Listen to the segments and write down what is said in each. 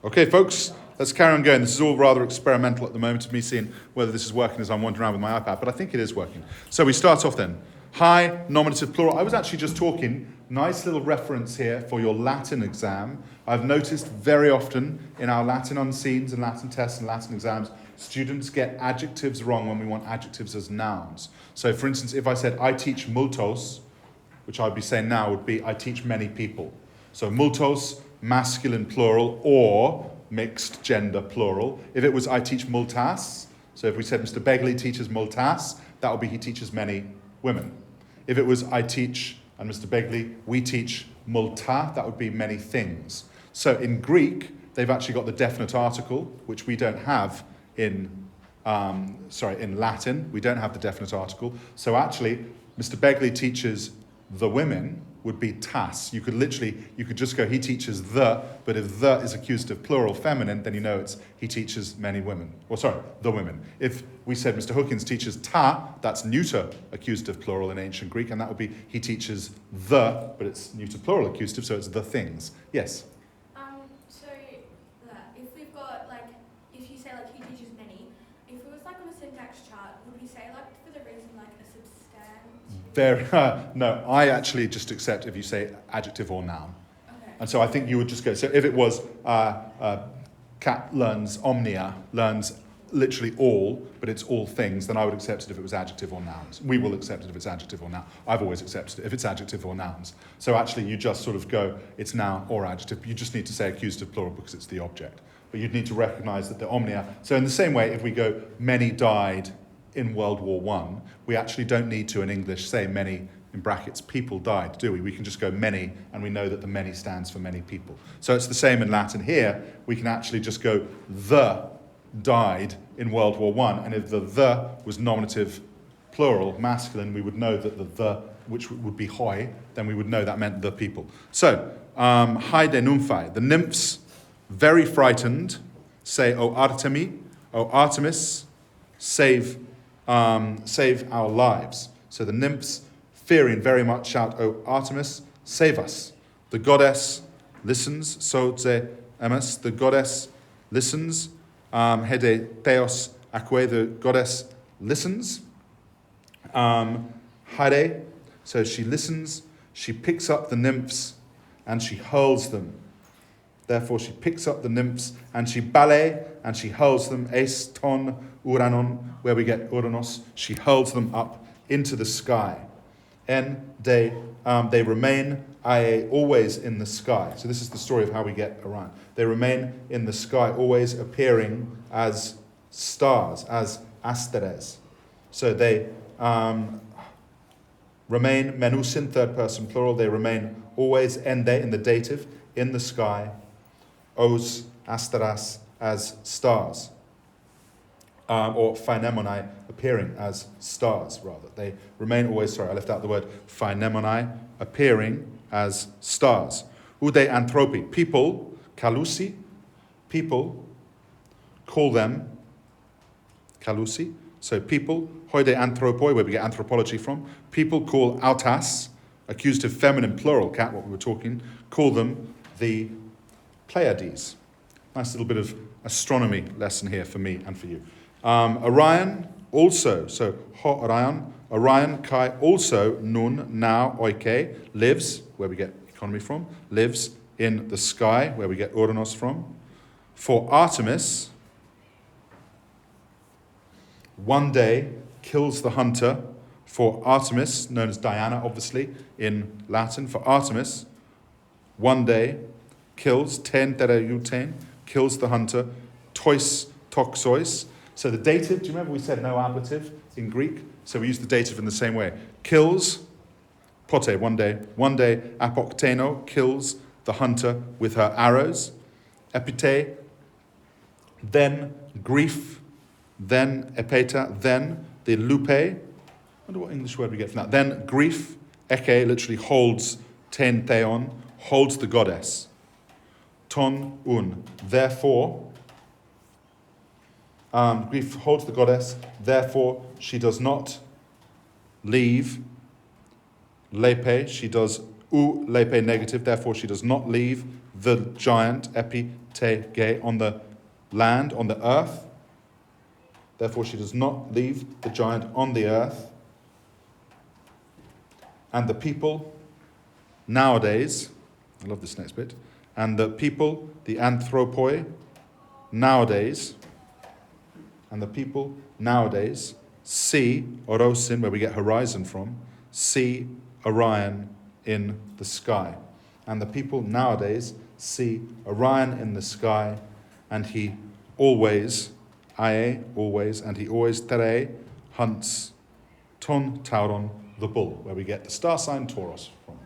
Okay, folks, let's carry on going. This is all rather experimental at the moment of me seeing whether this is working as I'm wandering around with my iPad, but I think it is working. So we start off then. Hi, nominative plural. I was actually just talking, nice little reference here for your Latin exam. I've noticed very often in our Latin unseen's and Latin tests and Latin exams, students get adjectives wrong when we want adjectives as nouns. So for instance, if I said, I teach multos, which I'd be saying now would be, I teach many people. So multos, masculine plural, or mixed gender plural. If it was I teach multas, so if we said Mr. Begley teaches multas, that would be he teaches many women. If it was I teach, and Mr. Begley, we teach multa, that would be many things. So in Greek, they've actually got the definite article, which we don't have in Latin. We don't have the definite article. So actually, Mr. Begley teaches the women would be tas. You could just go, he teaches the, but if the is accusative plural feminine, then you know it's he teaches many women. The women. If we said Mr. Hookins teaches ta, that's neuter accusative plural in ancient Greek, and that would be he teaches the, but it's neuter plural accusative, so it's the things. Yes? If we've got, if you say, he teaches many, if it was, on a syntax chart, would we say, for the reason, a substantive? No, I actually just accept if you say adjective or noun. Okay. And so I think you would just go, so if it was cat learns omnia, learns literally all, but it's all things, then I would accept it if it was adjective or nouns. We will accept it if it's adjective or noun. I've always accepted it if it's adjective or nouns. So actually you just sort of go, it's noun or adjective. You just need to say accusative plural because it's the object. But you'd need to recognize that the omnia, so in the same way, if we go, many died in World War I, we actually don't need to in English say many, in brackets, people died, do we? We can just go many, and we know that the many stands for many people. So it's the same in Latin here. We can actually just go, the died in World War I, and if the was nominative plural, masculine, we would know that the, which would be hoi, then we would know that meant the people. So, haide nymphai, the nymphs, very frightened, say, O Artemi, O Artemis, save our lives. So the nymphs, fearing very much, shout, O Artemis, save us. The goddess listens, soze emes, the goddess listens, hede theos aquae, the goddess listens. Hare, so she listens, she picks up the nymphs, and she hurls them. Therefore she picks up the nymphs, and she ballet, and she hurls them, es ton uranon, where we get uranos, she hurls them up into the sky. En they remain always in the sky. So this is the story of how we get Orion. They remain in the sky, always appearing as stars, as asteres. So they remain menusin, third person plural. They remain always ende in the dative, in the sky, os asteras, as stars. Or phainemonai, appearing as stars, rather. They remain always, I left out the word phainemonai, appearing as stars. Ude anthropi, people, kalusi, people, call them kalusi. So people, hoide anthropoi, where we get anthropology from. People call autas, accusative feminine plural, cat, what we were talking, call them the Pleiades. Nice little bit of astronomy lesson here for me and for you. Orion also, so ho Orion kai also nun now oike, lives, where we get economy from, lives in the sky, where we get Uranos from. For Artemis, one day kills the hunter. For Artemis, known as Diana, obviously, in Latin, for Artemis, one day kills, ten tereutein, kills the hunter, tois toxois. So the dative, do you remember we said no ablative in Greek? So we use the dative in the same way. Kills, pote, one day, apokteno, kills the hunter with her arrows. Epite, then grief, then epeta, then the lupe. I wonder what English word we get from that. Then grief, eke, literally holds, ten theon, holds the goddess. Ton un, therefore, grief holds the goddess, therefore she does not leave lepe, she does u lepe negative, therefore she does not leave the giant epi te ge, on the land, on the earth. Therefore she does not leave the giant on the earth. And the people nowadays, I love this next bit, and the people, the anthropoi, nowadays, and the people nowadays see Orosin, where we get horizon from, see Orion in the sky. And the people nowadays see Orion in the sky, and he always, always, and he always, tere, hunts Ton Tauron, the bull, where we get the star sign Taurus from.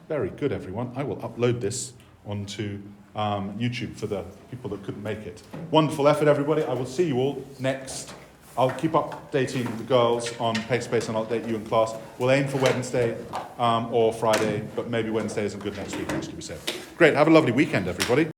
Very good, everyone. I will upload this onto YouTube for the people that couldn't make it. Wonderful effort, everybody. I will see you all next. I'll keep updating the girls on Pacerspace and I'll update you in class. We'll aim for Wednesday or Friday, but maybe Wednesday isn't good next week, actually, we said. Great. Have a lovely weekend, everybody.